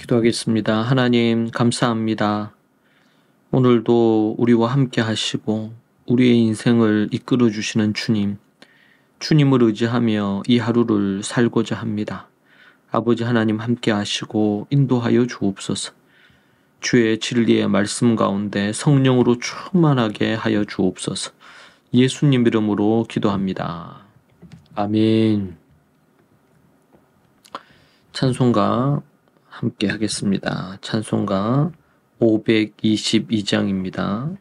기도하겠습니다. 하나님, 감사합니다. 오늘도 우리와 함께 하시고 우리의 인생을 이끌어 주시는 주님, 주님을 의지하며 이 하루를 살고자 합니다. 아버지 하나님 함께 하시고 인도하여 주옵소서. 주의 진리의 말씀 가운데 성령으로 충만하게 하여 주옵소서. 예수님 이름으로 기도합니다. 아멘. 찬송가 함께 하겠습니다. 찬송가 522장입니다.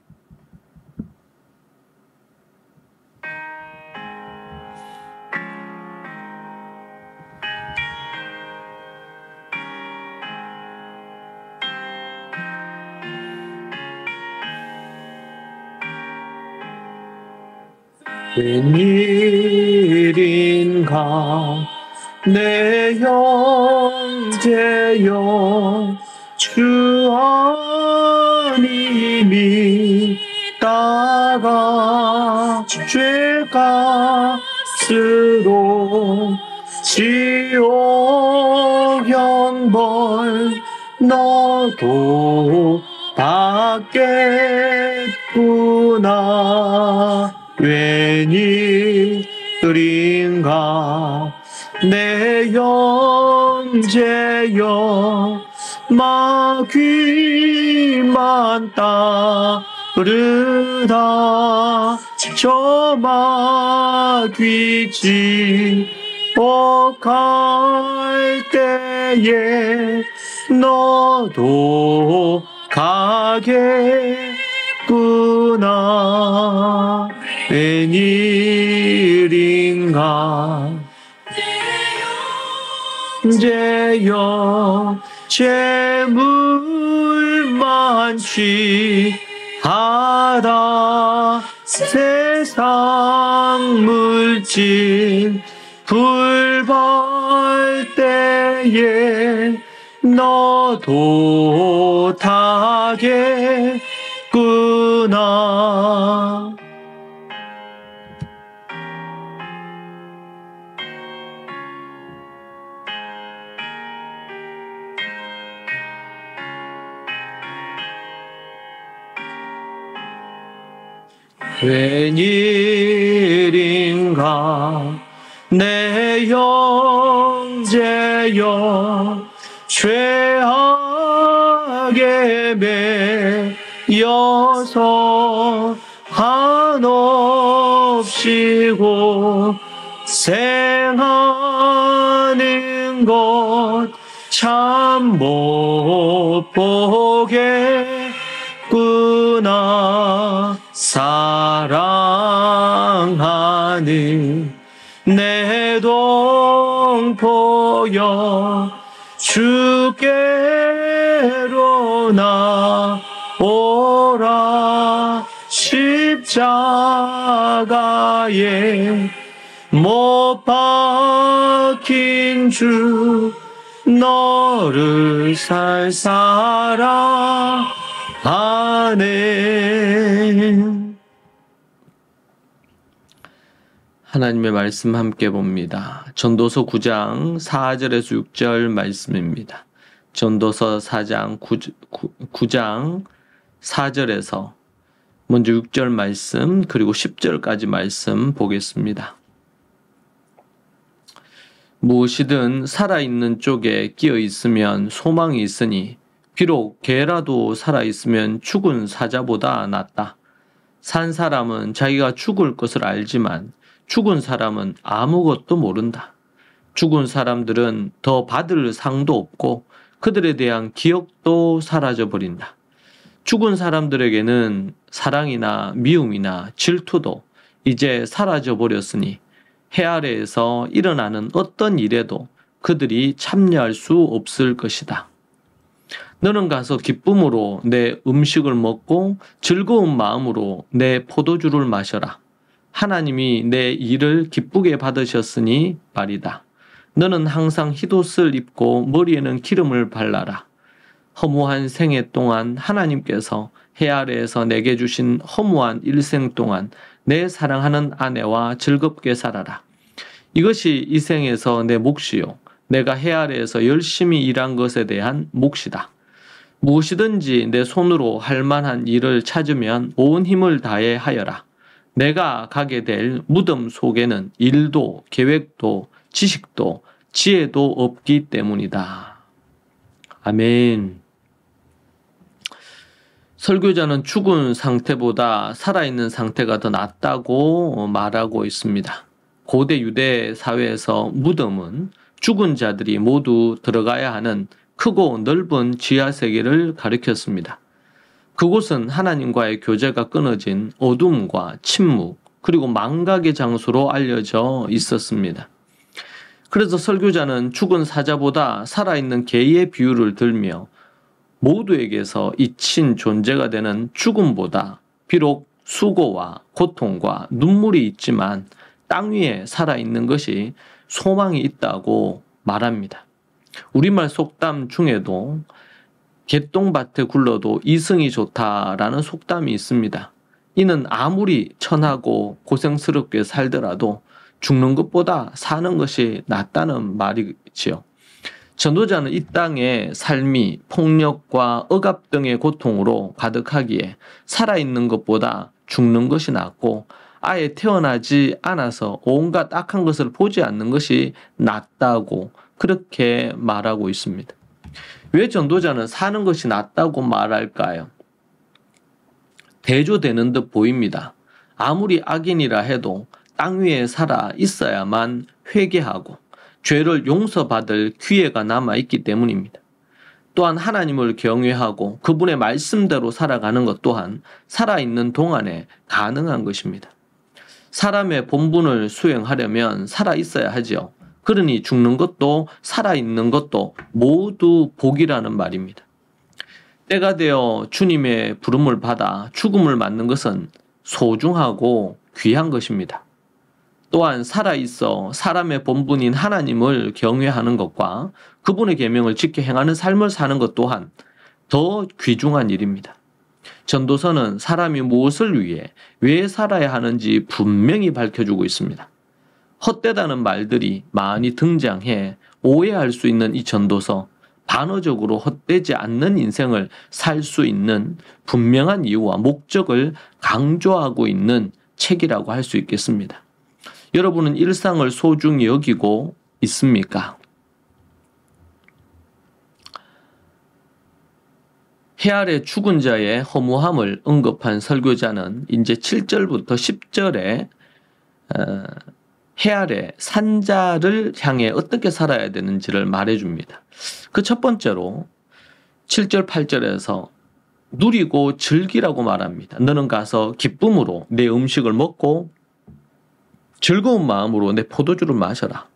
웬일인가 내 형제여 주 안님이 따가 죄값으로 지옥 형벌 너도 받겠구나. 웬일인가 내 형제여 마귀만 따르다 저 마귀 지옥갈 때에 너도 가겠구나. 웬일인가 형제여 재물만 취하다 세상 물질 불벌 때에 너도 타겠구나. 웬일인가 내 형제여 죄악에 매여서 한없이 고생하는 것 참 못 보겠구나. 사랑하는 내 동포여 주께로 나오라. 십자가에 못 박힌 주 너를 살사랑하네. 하나님의 말씀 함께 봅니다. 전도서 9장 4절에서 6절 말씀입니다. 전도서 4장 9장 4절에서 먼저 6절 말씀 그리고 10절까지 말씀 보겠습니다. 무엇이든 살아있는 쪽에 끼어 있으면 소망이 있으니 비록 개라도 살아있으면 죽은 사자보다 낫다. 산 사람은 자기가 죽을 것을 알지만 죽은 사람은 아무것도 모른다. 죽은 사람들은 더 받을 상도 없고 그들에 대한 기억도 사라져버린다. 죽은 사람들에게는 사랑이나 미움이나 질투도 이제 사라져버렸으니 해 아래에서 일어나는 어떤 일에도 그들이 참여할 수 없을 것이다. 너는 가서 기쁨으로 내 음식을 먹고 즐거운 마음으로 내 포도주를 마셔라. 하나님이 내 일을 기쁘게 받으셨으니 말이다. 너는 항상 힉옷을 입고 머리에는 기름을 발라라. 허무한 생애 동안 하나님께서 해 아래에서 내게 주신 허무한 일생 동안 내 사랑하는 아내와 즐겁게 살아라. 이것이 이 생에서 내 몫이요 내가 해 아래에서 열심히 일한 것에 대한 몫이다. 무엇이든지 내 손으로 할 만한 일을 찾으면 온 힘을 다해 하여라. 내가 가게 될 무덤 속에는 일도 계획도 지식도 지혜도 없기 때문이다. 아멘. 설교자는 죽은 상태보다 살아있는 상태가 더 낫다고 말하고 있습니다. 고대 유대 사회에서 무덤은 죽은 자들이 모두 들어가야 하는 크고 넓은 지하 세계를 가리켰습니다. 그곳은 하나님과의 교제가 끊어진 어둠과 침묵 그리고 망각의 장소로 알려져 있었습니다. 그래서 설교자는 죽은 사자보다 살아있는 개의 비유를 들며 모두에게서 잊힌 존재가 되는 죽음보다 비록 수고와 고통과 눈물이 있지만 땅 위에 살아있는 것이 소망이 있다고 말합니다. 우리말 속담 중에도 개똥밭에 굴러도 이승이 좋다라는 속담이 있습니다. 이는 아무리 천하고 고생스럽게 살더라도 죽는 것보다 사는 것이 낫다는 말이지요. 전도자는 이 땅의 삶이 폭력과 억압 등의 고통으로 가득하기에 살아있는 것보다 죽는 것이 낫고 아예 태어나지 않아서 온갖 악한 것을 보지 않는 것이 낫다고 그렇게 말하고 있습니다. 왜 전도자는 사는 것이 낫다고 말할까요? 대조되는 듯 보입니다. 아무리 악인이라 해도 땅 위에 살아 있어야만 회개하고 죄를 용서받을 기회가 남아있기 때문입니다. 또한 하나님을 경외하고 그분의 말씀대로 살아가는 것 또한 살아있는 동안에 가능한 것입니다. 사람의 본분을 수행하려면 살아있어야 하지요. 그러니 죽는 것도 살아있는 것도 모두 복이라는 말입니다. 때가 되어 주님의 부름을 받아 죽음을 맞는 것은 소중하고 귀한 것입니다. 또한 살아있어 사람의 본분인 하나님을 경외하는 것과 그분의 계명을 지켜 행하는 삶을 사는 것 또한 더 귀중한 일입니다. 전도서는 사람이 무엇을 위해 왜 살아야 하는지 분명히 밝혀주고 있습니다. 헛되다는 말들이 많이 등장해 오해할 수 있는 이 전도서, 반어적으로 헛되지 않는 인생을 살 수 있는 분명한 이유와 목적을 강조하고 있는 책이라고 할 수 있겠습니다. 여러분은 일상을 소중히 여기고 있습니까? 해 아래 죽은 자의 허무함을 언급한 설교자는 이제 7절부터 10절에 해 아래 산자를 향해 어떻게 살아야 되는지를 말해줍니다. 그 첫 번째로 7절 8절에서 누리고 즐기라고 말합니다. 너는 가서 기쁨으로 내 음식을 먹고 즐거운 마음으로 내 포도주를 마셔라.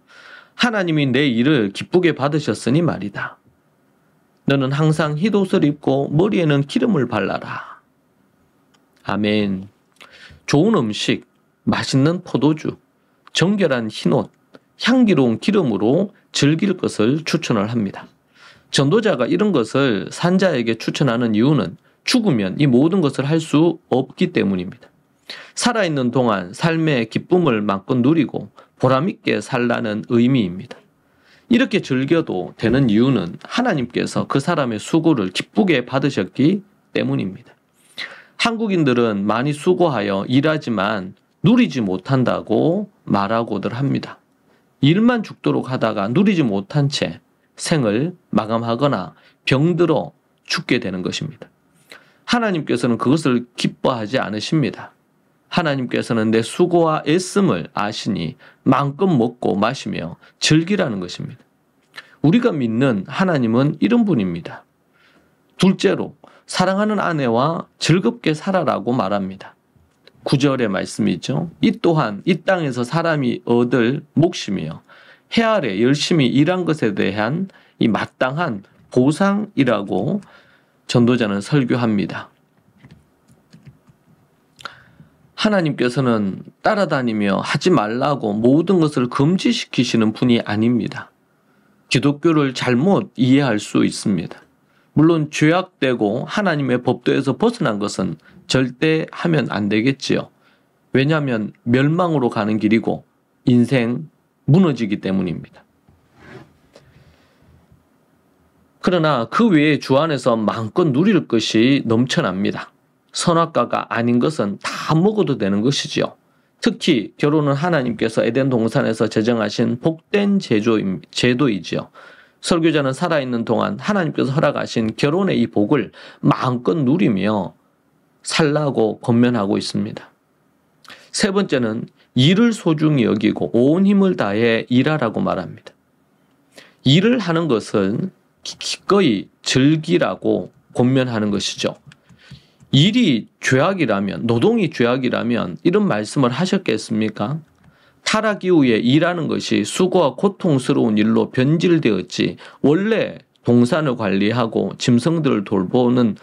하나님이 내 일을 기쁘게 받으셨으니 말이다. 너는 항상 흰옷을 입고 머리에는 기름을 발라라. 아멘. 좋은 음식, 맛있는 포도주, 정결한 흰옷, 향기로운 기름으로 즐길 것을 추천을 합니다. 전도자가 이런 것을 산자에게 추천하는 이유는 죽으면 이 모든 것을 할 수 없기 때문입니다. 살아있는 동안 삶의 기쁨을 마음껏 누리고 보람있게 살라는 의미입니다. 이렇게 즐겨도 되는 이유는 하나님께서 그 사람의 수고를 기쁘게 받으셨기 때문입니다. 한국인들은 많이 수고하여 일하지만 누리지 못한다고 말하고들 합니다. 일만 죽도록 하다가 누리지 못한 채 생을 마감하거나 병들어 죽게 되는 것입니다. 하나님께서는 그것을 기뻐하지 않으십니다. 하나님께서는 내 수고와 애씀을 아시니 마음껏 먹고 마시며 즐기라는 것입니다. 우리가 믿는 하나님은 이런 분입니다. 둘째로 사랑하는 아내와 즐겁게 살아라고 말합니다. 9절의 말씀이죠. 이 또한 이 땅에서 사람이 얻을 몫이며 해 아래 열심히 일한 것에 대한 이 마땅한 보상이라고 전도자는 설교합니다. 하나님께서는 따라다니며 하지 말라고 모든 것을 금지시키시는 분이 아닙니다. 기독교를 잘못 이해할 수 있습니다. 물론 죄악되고 하나님의 법도에서 벗어난 것은 절대 하면 안 되겠지요. 왜냐하면 멸망으로 가는 길이고 인생 무너지기 때문입니다. 그러나 그 외에 주 안에서 마음껏 누릴 것이 넘쳐납니다. 선악과가 아닌 것은 다 먹어도 되는 것이지요. 특히 결혼은 하나님께서 에덴 동산에서 제정하신 복된 제도이지요. 설교자는 살아있는 동안 하나님께서 허락하신 결혼의 이 복을 마음껏 누리며 살라고 권면하고 있습니다. 세 번째는 일을 소중히 여기고 온 힘을 다해 일하라고 말합니다. 일을 하는 것은 기꺼이 즐기라고 권면하는 것이죠. 일이 죄악이라면, 노동이 죄악이라면 이런 말씀을 하셨겠습니까? 타락 이후에 일하는 것이 수고와 고통스러운 일로 변질되었지 원래 동산을 관리하고 짐승들을 돌보는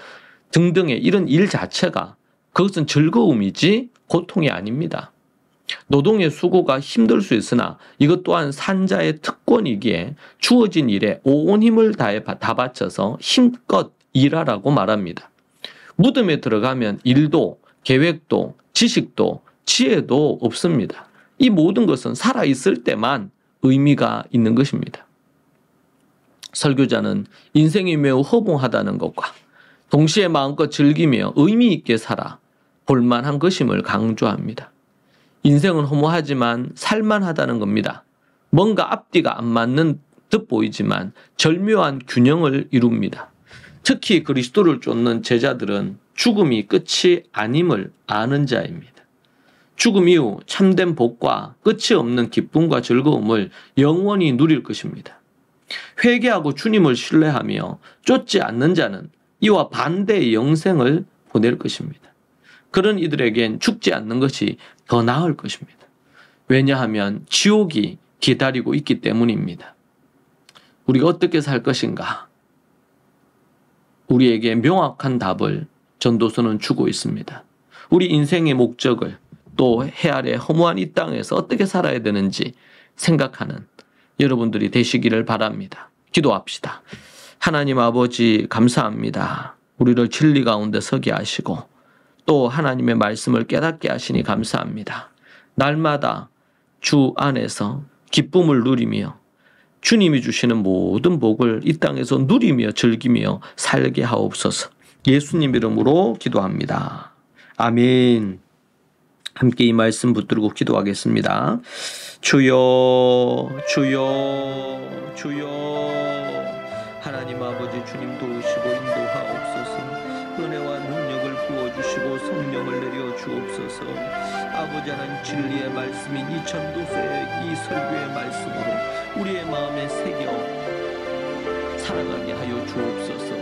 등등의 이런 일 자체가 그것은 즐거움이지 고통이 아닙니다. 노동의 수고가 힘들 수 있으나 이것 또한 산자의 특권이기에 주어진 일에 온 힘을 다 바쳐서 힘껏 일하라고 말합니다. 무덤에 들어가면 일도 계획도 지식도 지혜도 없습니다. 이 모든 것은 살아있을 때만 의미가 있는 것입니다. 설교자는 인생이 매우 허무하다는 것과 동시에 마음껏 즐기며 의미 있게 살아 볼만한 것임을 강조합니다. 인생은 허무하지만 살만하다는 겁니다. 뭔가 앞뒤가 안 맞는 듯 보이지만 절묘한 균형을 이룹니다. 특히 그리스도를 쫓는 제자들은 죽음이 끝이 아님을 아는 자입니다. 죽음 이후 참된 복과 끝이 없는 기쁨과 즐거움을 영원히 누릴 것입니다. 회개하고 주님을 신뢰하며 쫓지 않는 자는 이와 반대의 영생을 보낼 것입니다. 그런 이들에겐 죽지 않는 것이 더 나을 것입니다. 왜냐하면 지옥이 기다리고 있기 때문입니다. 우리가 어떻게 살 것인가? 우리에게 명확한 답을 전도서는 주고 있습니다. 우리 인생의 목적을 또 해 아래 허무한 이 땅에서 어떻게 살아야 되는지 생각하는 여러분들이 되시기를 바랍니다. 기도합시다. 하나님 아버지 감사합니다. 우리를 진리 가운데 서게 하시고 또 하나님의 말씀을 깨닫게 하시니 감사합니다. 날마다 주 안에서 기쁨을 누리며 주님이 주시는 모든 복을 이 땅에서 누리며 즐기며 살게 하옵소서. 예수님 이름으로 기도합니다. 아멘. 함께 이 말씀 붙들고 기도하겠습니다. 주여 주여 주여 하나님 아버지 주님 도우시고 인도하옵소서. 은혜와 능력을 부어주시고 성령을 내려 주옵소서. 아버지 하나님 진리의 말씀인 이 전도서의 이 설교의 말씀으로 우리의 마음에 새겨 살아가게 하여 주옵소서.